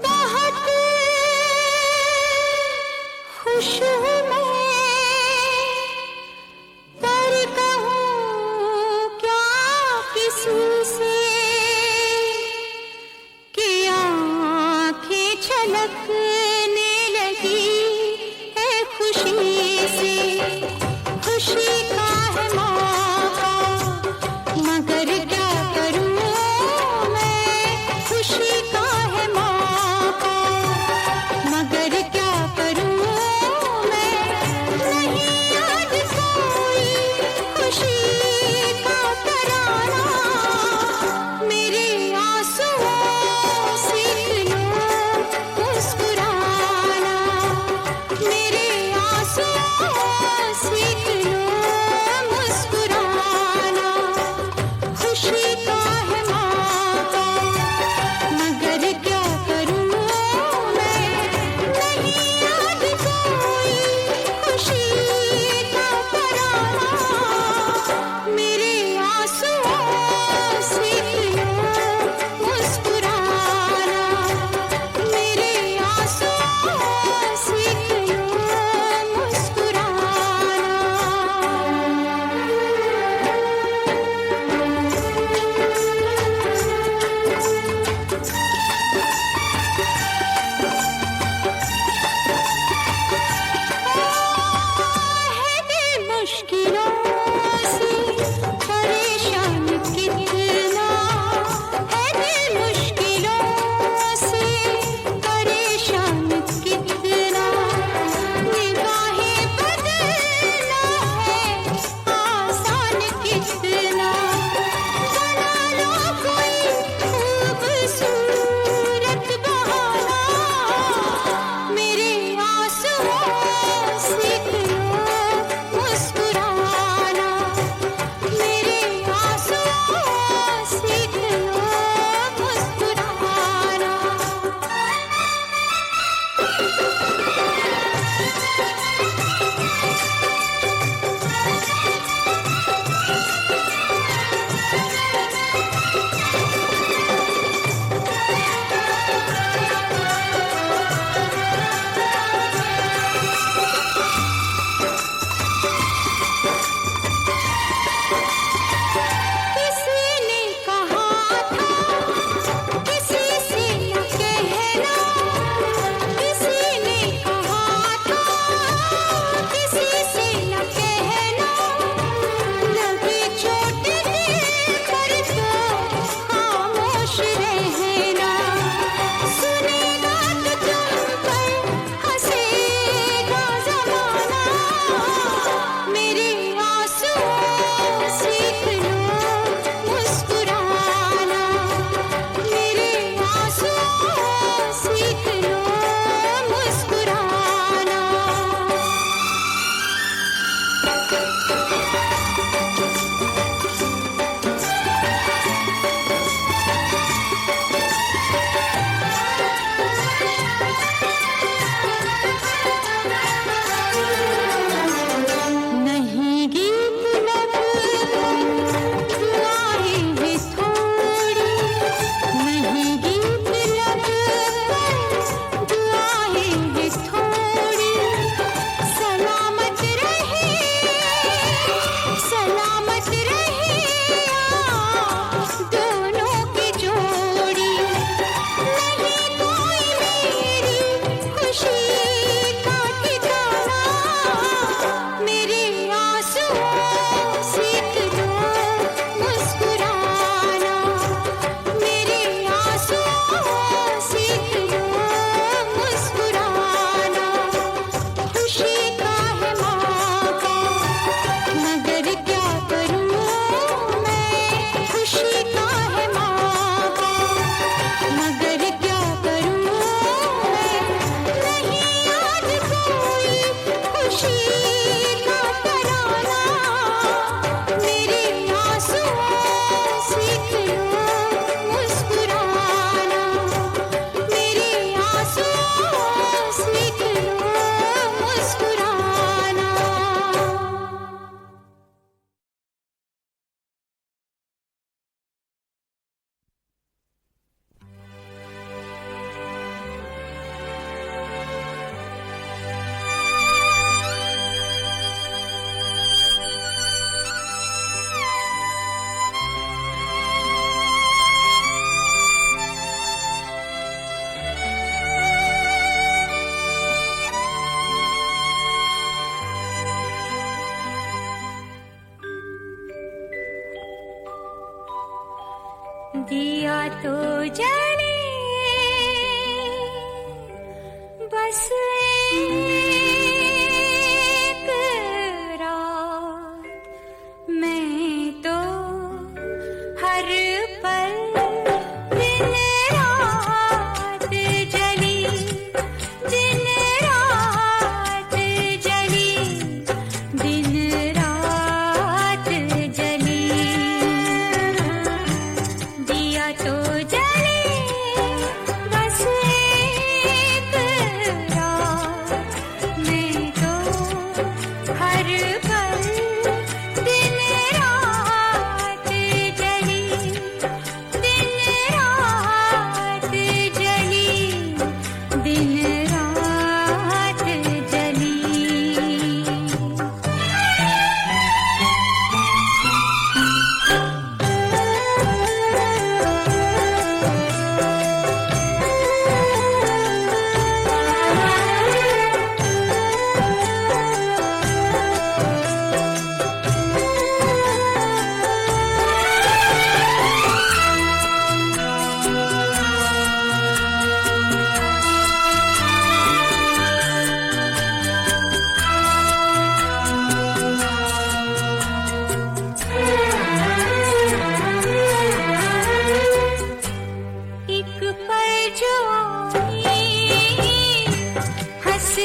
बहुत खुश हूँ मैं, पर कहूँ क्या किसी से कि आँखें छलकने लगी है खुशी से। खुशी का है मौका मगर क्या करूँ मैं, खुशी का है मौका मगर क्या करूँ मैं। नहीं याद कोई खुशी का तराना, मेरे आंसुओं से लो मुस्कुराना।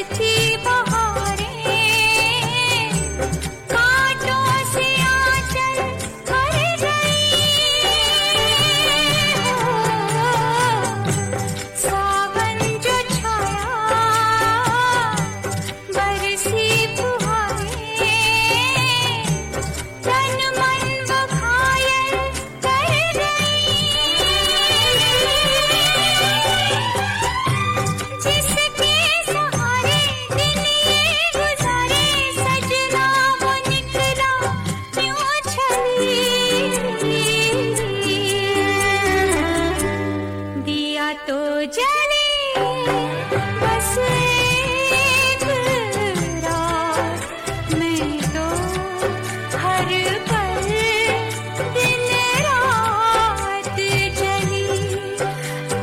थी बहारें, कांटों से आंचल भर गई। सावन जो छाया बरसी फुहारें, तन मन वो घायल कर गई। जिसके सहारे दिन ये गुजारे, सजना वो निकला क्यों छली। दिया तो जले बस एक रात, मैं तो हर पल दिन रात जली,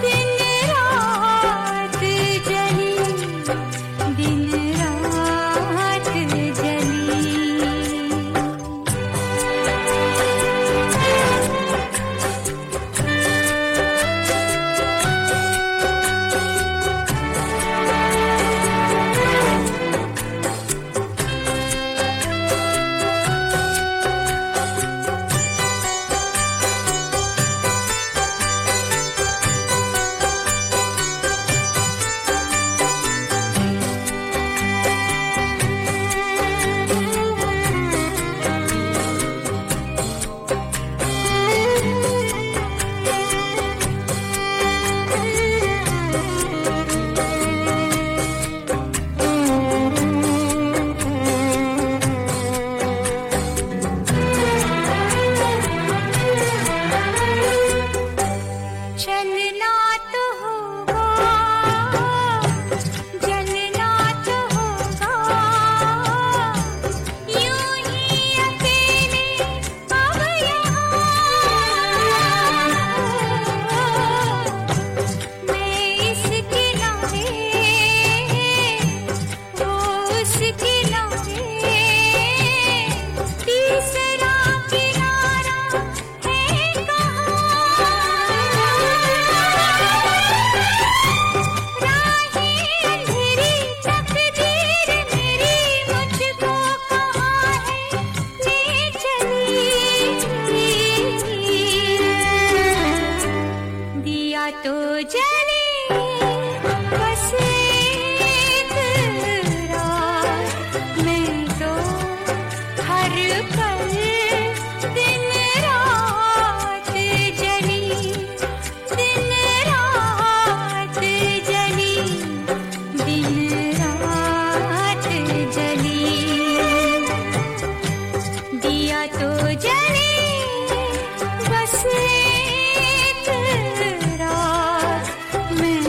दिन रात जली, दिन रात जली। चलना तो होगा, जलना तो होगा, यूं ही अकेले अब यहाँ। मैं इस किनारे, वो उस किनारे, तीसरा किनारा है कहाँ। राहें अंधेरी तकदीर मेरी मुझको कहाँ है ले चली। दिया तो जले बस एक रात, मैं तो हर पल दिन रात जली, दिन रात जली, दिन रात जली। दिया तो जले बस एक रात, मैं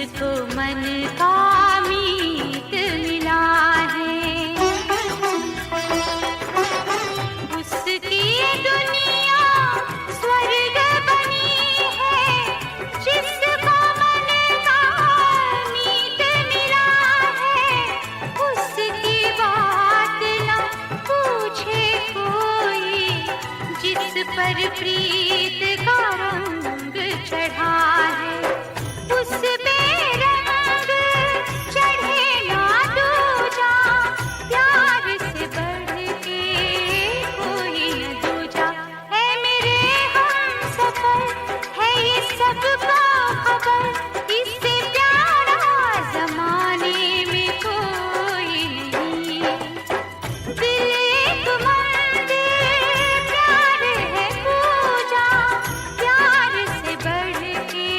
जिसको मन का मीत मिला है, उसकी दुनिया स्वर्ग बनी है। जिसको मन का मीत मिला है, उसकी बात न पूछे कोई। जिस पर प्रीत का रंग चढ़ा है, उस पे रंग चढ़े ना दूजा। प्यार से बढ़ के कोई न दूजा। है मेरे हमसफर, है ये सबको खबर। इससे प्यारा जमाने में कोई नहीं। दिल एक मंदिर, प्यार है पूजा। प्यार से बढ़ के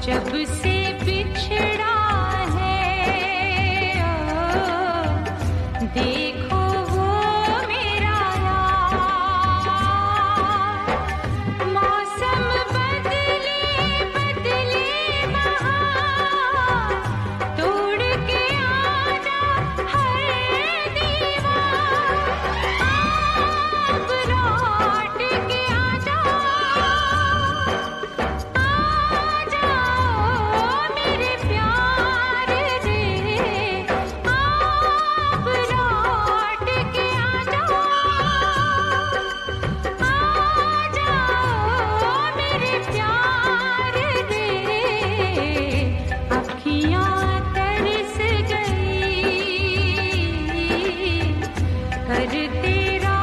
जब से बिछड़ा है देखो वो मेरा यार। मौसम बदले बदले बहार, तोड़ के आजा हर दीवार। अब लौट के आजा, मेरे प्यार रे। अब लौट के आजा, मेरे प्यार रे। अखियाँ तरस गई कर तेरा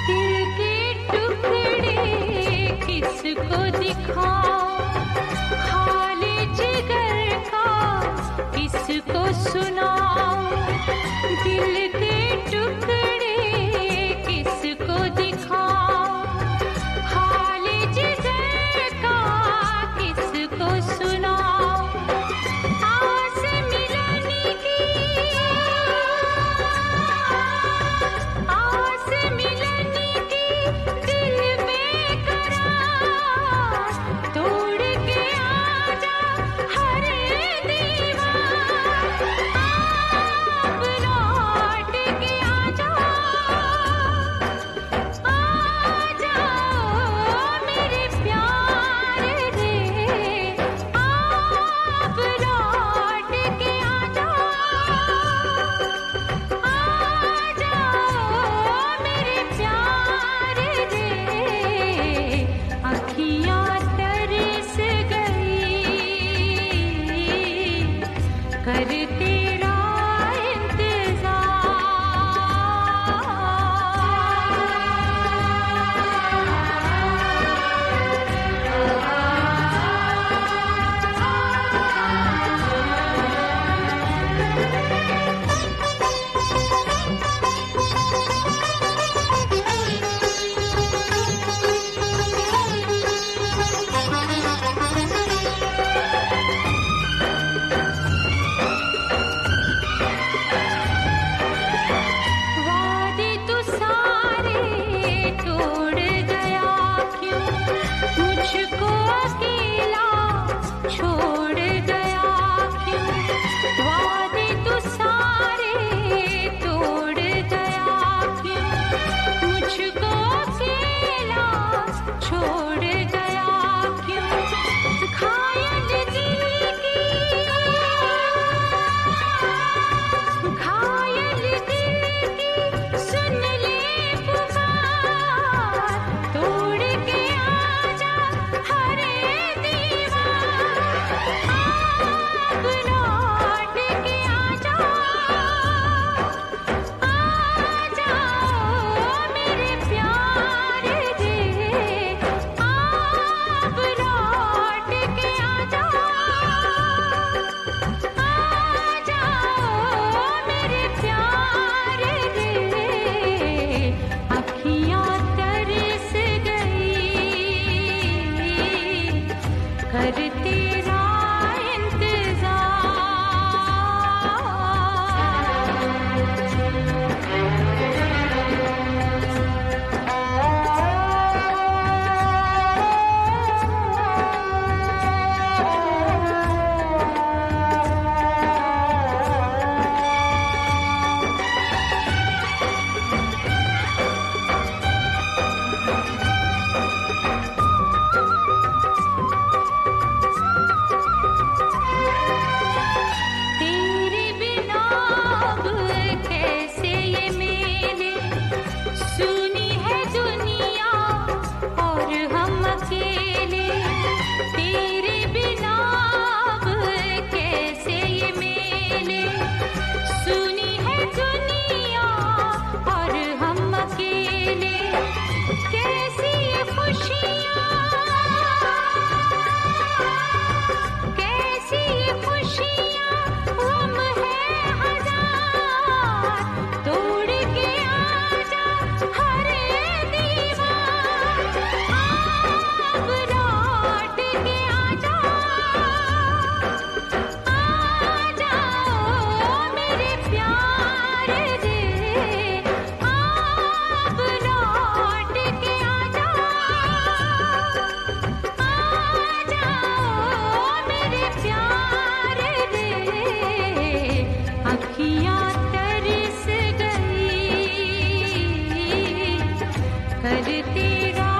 दिल के टुकड़े किसको दिखाऊं, हाल जिगर का किसको सुनाऊं। दिल के टुकड़े किसको दिखाऊं, हाल जिगर का किसको सुनाऊं। आस मिलने की, आस मिलने की दिल बेकरार, तोड़ के आजा हर दीवार। अब लौट के आजा, मेरे प्यार रे। अब लौट के आजा, मेरे प्यार रे। अखियाँ तरस गई कर तेरा वादे तू सारे तोड़ गया क्यों, मुझको अकेला छोड़ गया क्यों। वादे तू सारे तोड़ गया क्यों, मुझको अकेला छोड़ गया क्यों। घायल दिल की, घायल दिल की सुन ले पुकार, तोड़ के आजा हर दीवार। अब लौट के आजा, मेरे प्यार रे। तेरा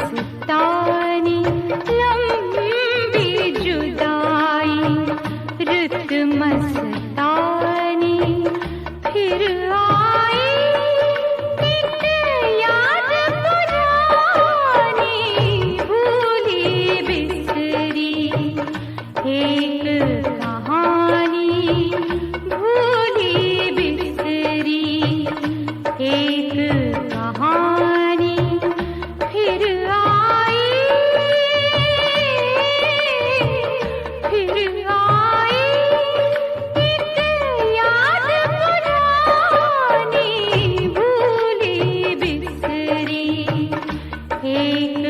मस्तानी लंबी जुदाई रुत मस्तानी फिर आई एक याद पुरानी भूली बिसरी एक कहानी भूली बिसरी एक कहानी फिर आई एक याद पुरानी भूली बिसरी एक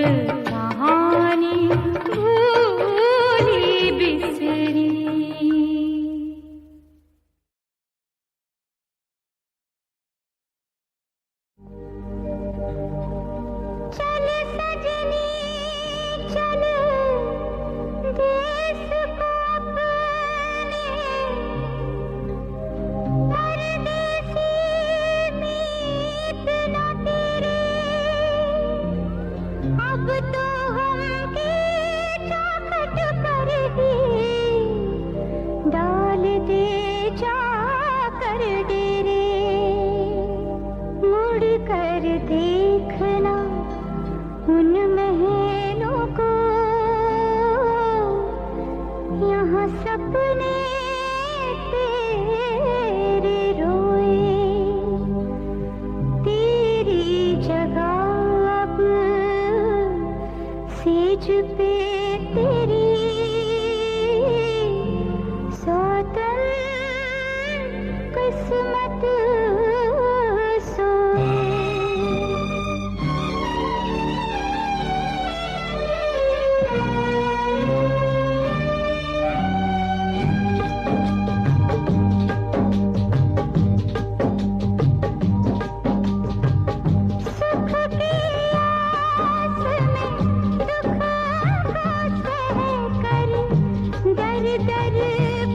कहानी भूली बिसरी। चल सजनी चल देश को अपने परदेसी मीत न तेरे अब तो हमके चौखट पर ही डाल दे जाकर डेरे मुड़ कर देखना उन महलों को यहाँ सपने तेरे रोए तेरी जगह अब सेज पे तेरी सौतन किस्मत सोए। सुख की आस में दुख को सहकर दर दर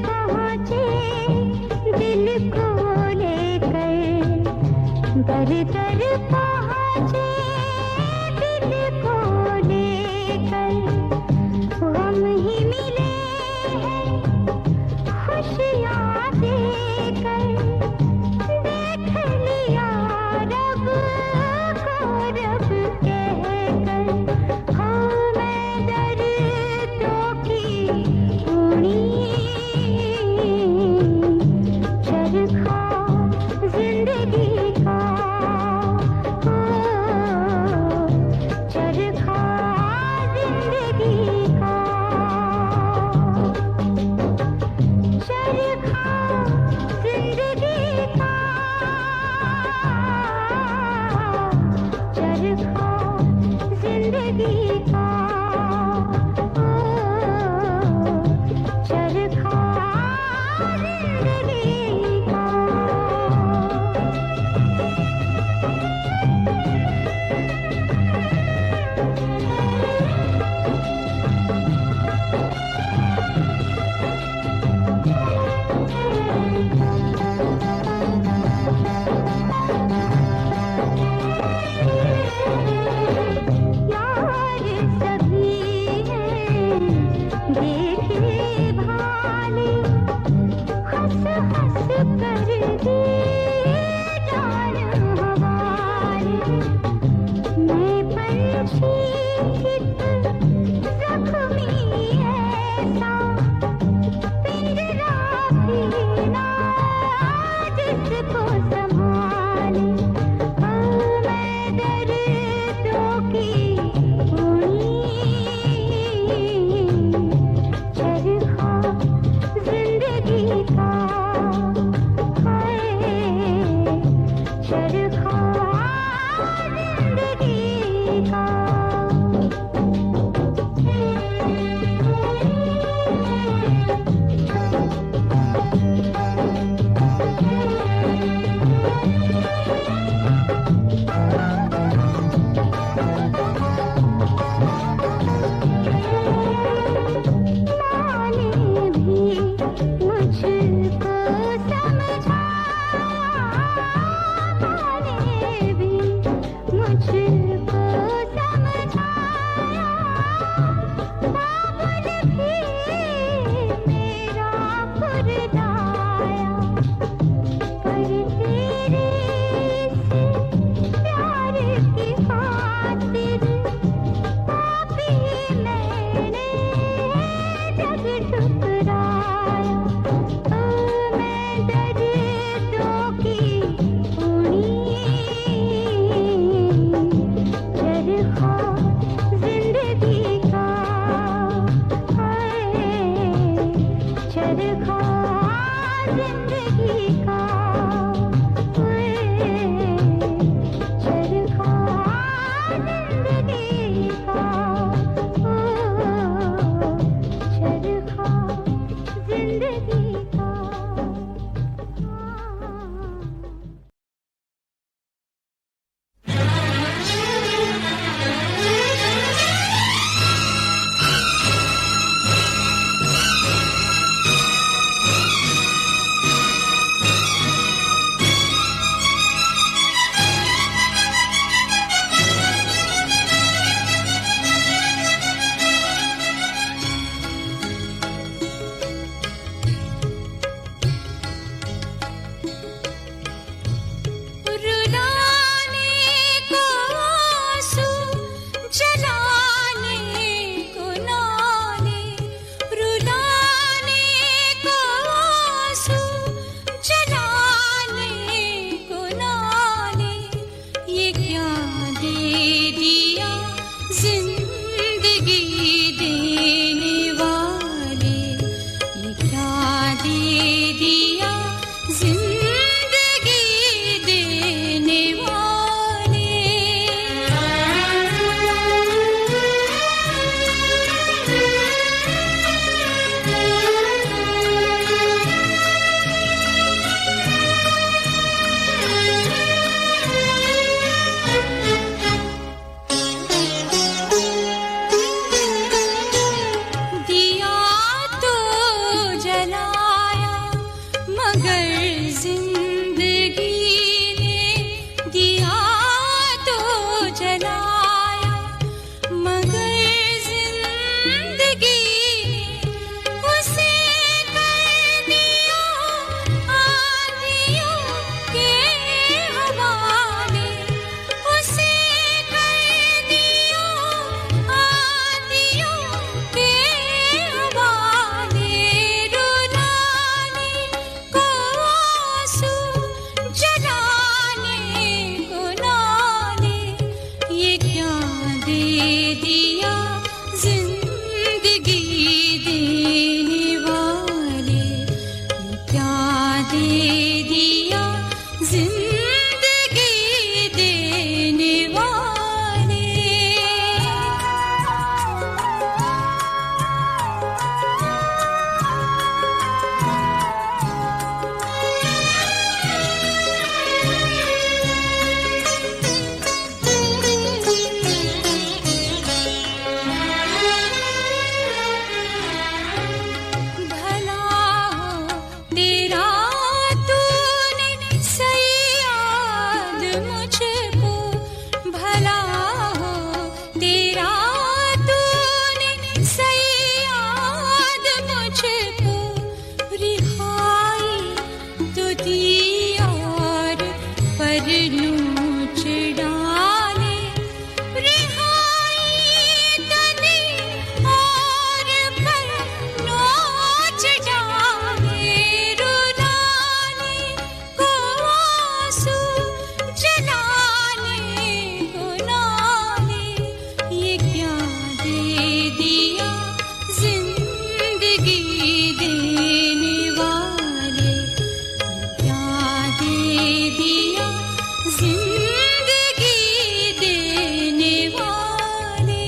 पहुँचे दिल को लेकर दर दर पहुँचे दिल को लेकर हम ही मिले हैं खुशियाँ देकर देख लिया रब को रब कहकर हो मैं दर्दों की ऊनी चरखा जिंदगी का ओ चरखा जिंदगी का चरखा जिंदगी का चरखा जिंदगी का ओ चरखा जिंदगी का। यार सभी हैं देखे भाले हंस हंस कर दिए जान हवाले मैं पंछी चित जख्मी ऐसा पिंजरा भी ना जिसको संभाले मैं दर्दों की ऊनी चरखा जिंदगी का है चरखा जिंदगी का। जलाने को नाले, रुलाने को आंसू, जलाने को नाले, ये क्या दे दिया जिंदगी देने वाले, ये क्या दे दिया जिंदगी देने वाले। दिया तो जलाया मगर जिंदगी ने, दिया तो जलाया मगर जिंदगी ने, उसे कर दिया आंधियों के हवाले, उसे कर दिया आंधियों के हवाले, रुलाने को आंसू, जलाने को नाले, ये क्या दे दिया जिंदगी देने वाले, ये क्या दे दिया जिंदगी देने वाले। भला हो तेरा तूने सयाद मुझको, भला हो तेरा तूने सयाद मुझको, रिहाई तो दी और पर नोच डाले, रिहाई तो दी और पर नोच डाले, रुलाने को आंसू, जलाने को नाले, ये क्या दे दिया जिंदगी देने वाले, ये क्या दे दिया जिंदगी देने वाले।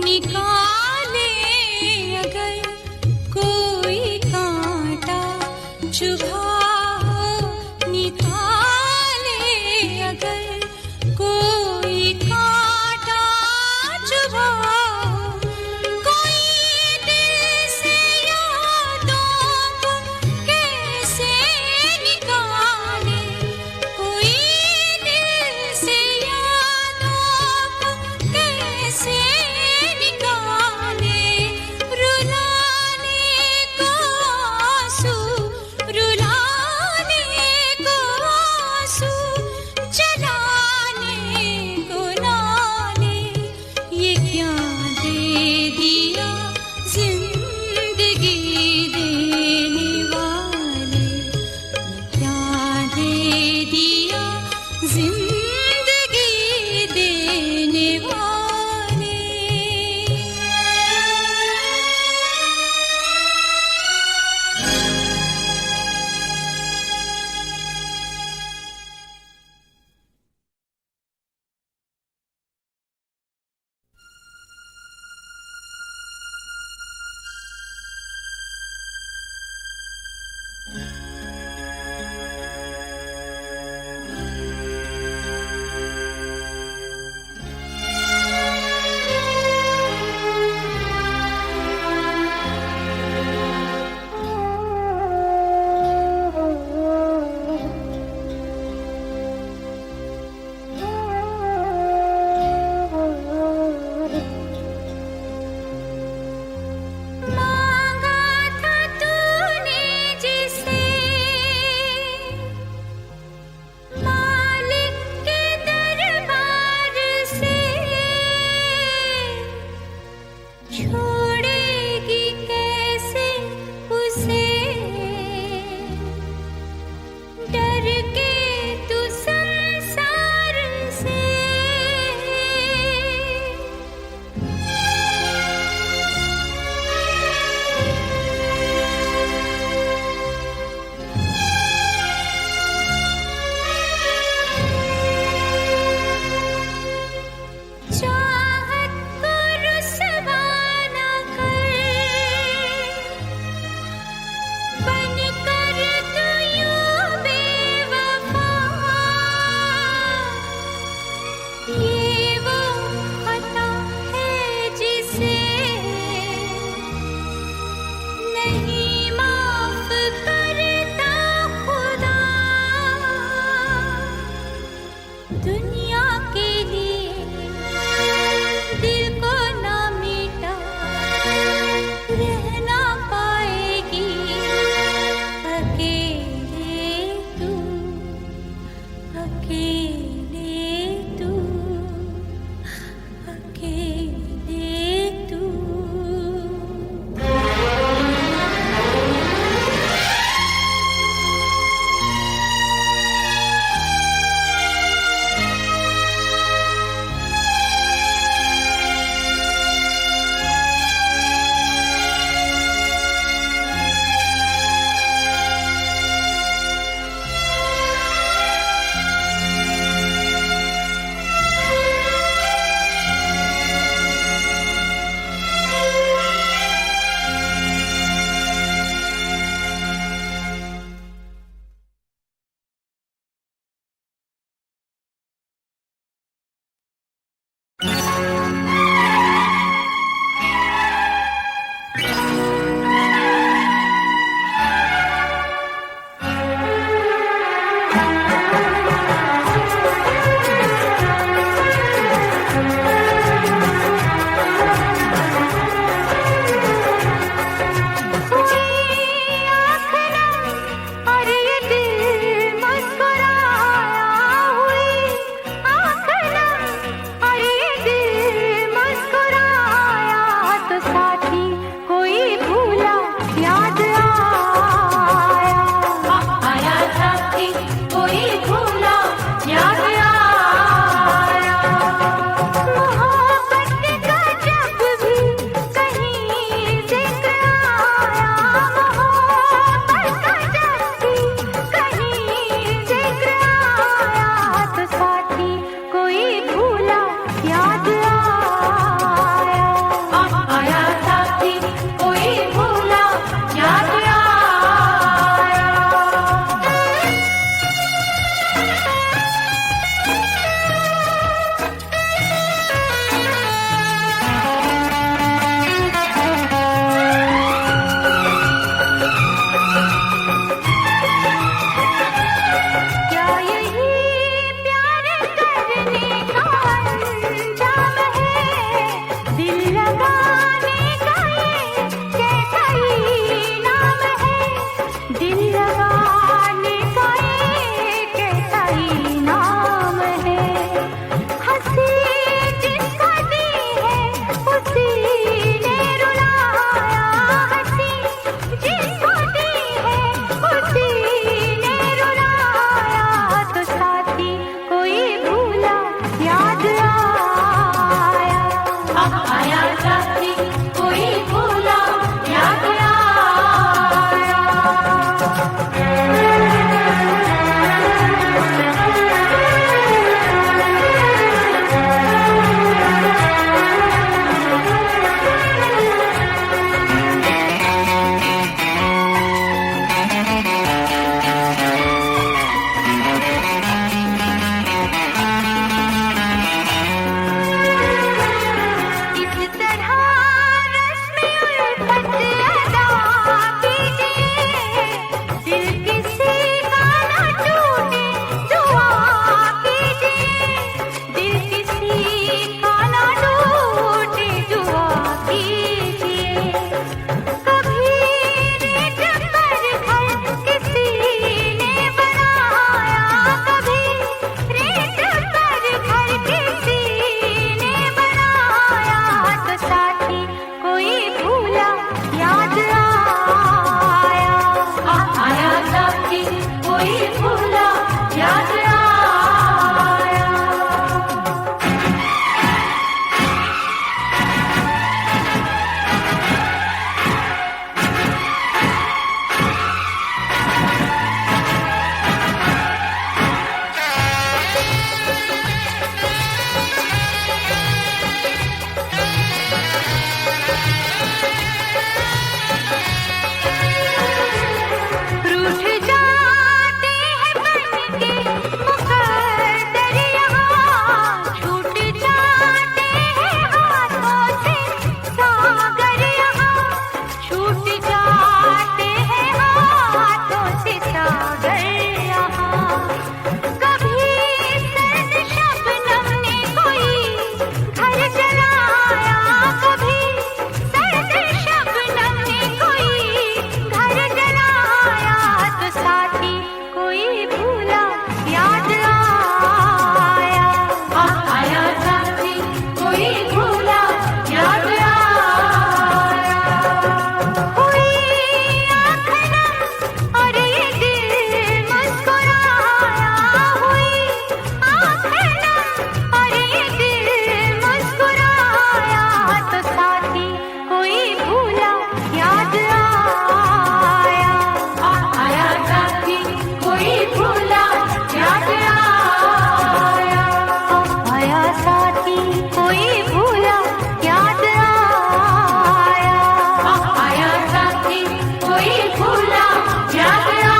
निकाले अगर कोई कांटा चुभा हो, निकाले अगर कोई कांटा चुभा हो, कोई दिल से यादों को कैसे निकाले, कोई दिल से यादों को कैसे निकाले, रुलाने को आंसू, रुलाने को आंसू, जलाने को नाले, ये क्या दे दिया जिंदगी देने वाले, ये क्या दे दिया जिंदगी देने वाले। दिल लगाने का एक ऐसा ही नाम है। हंसी जिसको दी है उसी ने रुलाया, हंसी जिसको दी है उसी ने रुलाया। तो साथी कोई भूला याद आया, आया साथी कोई भूला याद आया। इस तरह रस्म उल्फत अदा कीजिए, दिल किसी का न टूटे दुआ कीजिए, दिल किसी का न टूटे दुआ कीजिए। कभी रेत पर घर किसी ने बनाया, कभी रेत पर घर किसी ने बनाया। तो साथी कोई भूला याद आया, आया साथी कोई भूला याद आया। रूठ जाते हैं बनके मुकद्दर यहाँ, छूट जाते हैं हाथों से सागर यहाँ, छूट जाते हैं हाथों से सागर यहाँ। कभी सर्द शबनम ने कोई घर जलाया, कभी सर्द शबनम ने कोई घर जलाया। तो साथी कोई भूला याद आया, आया साथी कोई भूला याद आया। हुई आँख नम और ये दिल मुस्कुराया, हुई आँख नम और ये दिल मुस्कुराया। तो साथी कोई भूला याद आया, आया साथी कोई भूला याद आया, आया साथी कोई भूला याद आया, आया साथी कोई भूला याद आया।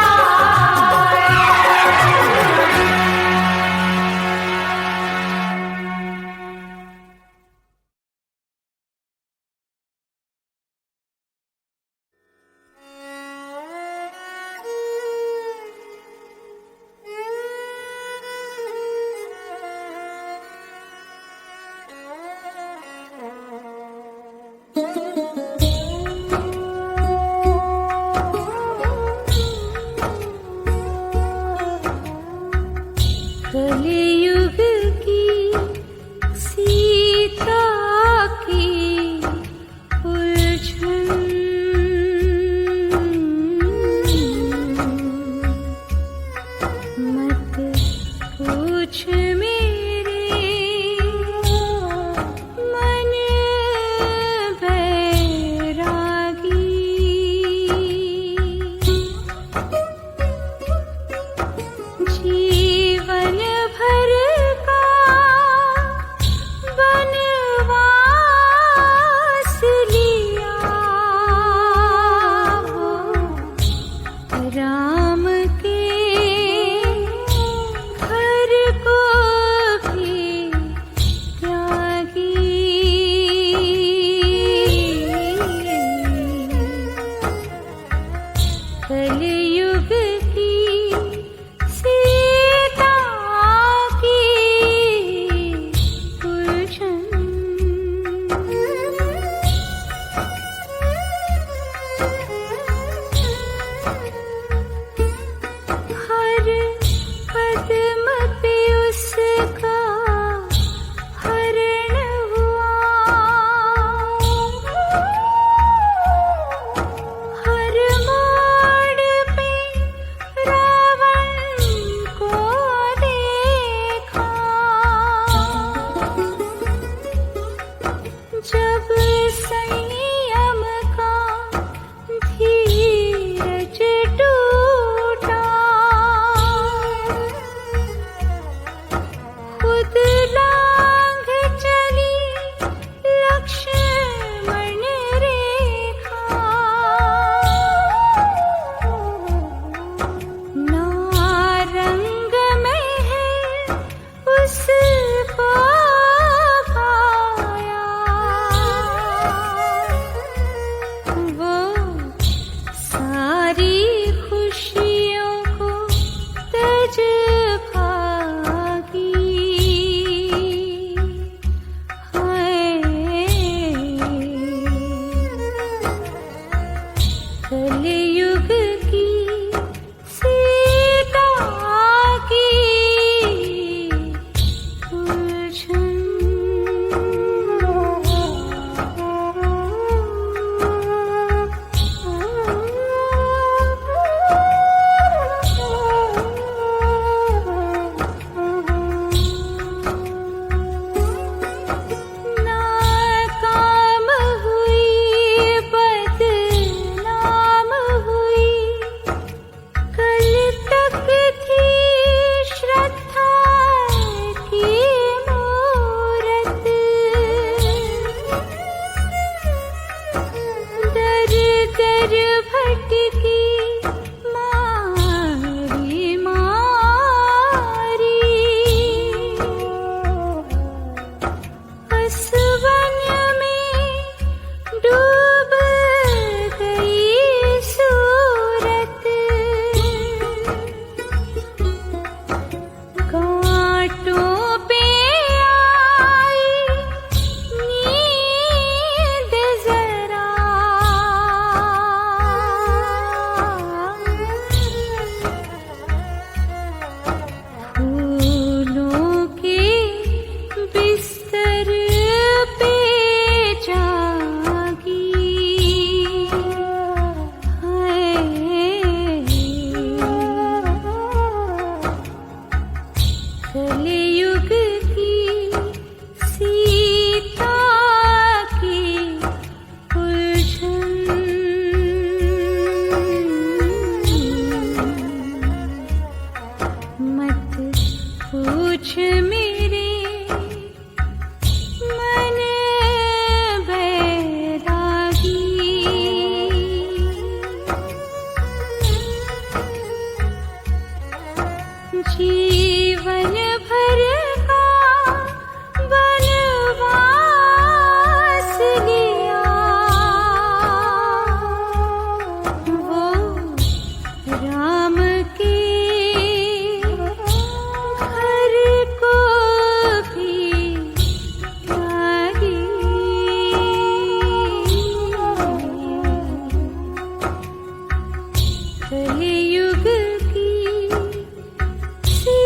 कलियुग की सीता की उलझन, मत पूछ मेरे मन बैरागी। जीवन भर का बनवास लिया वो राम के घर को भी त्यागी। कलियुग की सीता की उलझन। जीवन भर का वनवास लिया, वो राम के घर को भी त्यागी। कलियुग की सी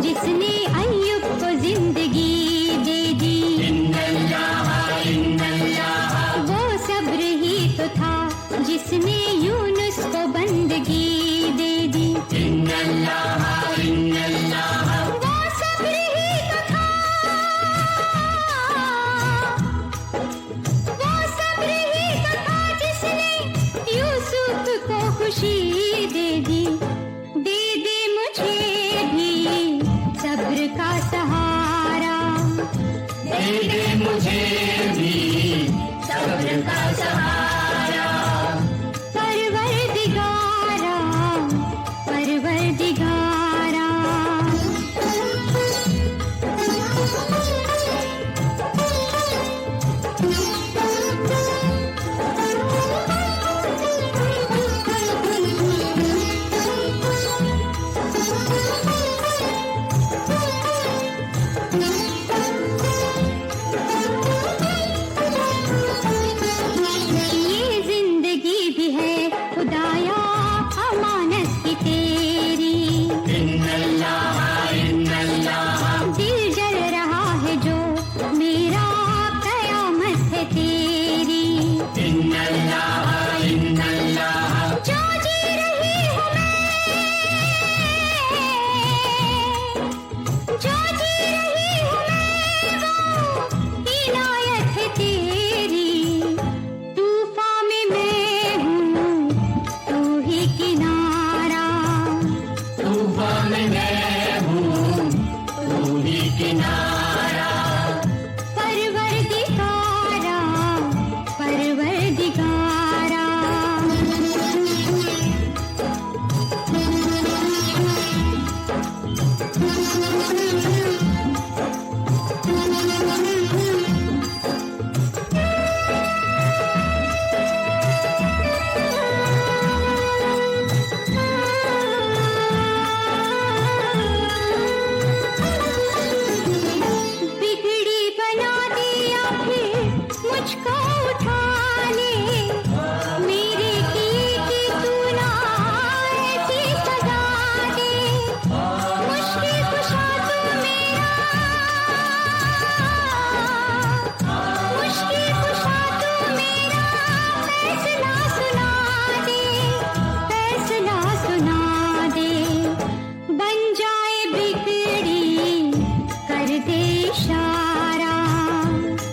जिसने अय्यूब को जिंदगी दे दी। वो सब्र ही तो था जिसने यूनुस को बंदगी दे दी। वो सब्र ही तो था, वो सब्र ही तो था जिसने यूसुफ को खुशी दे दी। दे दे मुझे भी सब्र का सहारा, दे दे मुझे भी सब्र का सहारा। परवरदिगारा, परवरदिगारा।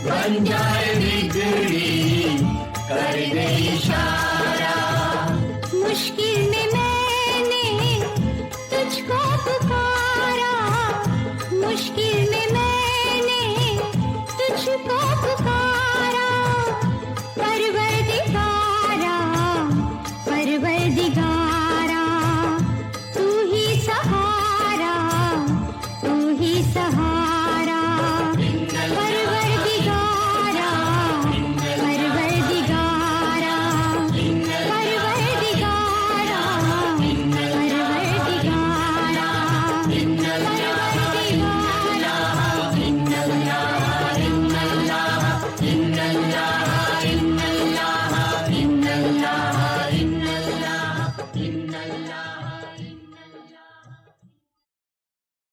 बन जाए बिगड़ी कर दे इशारा।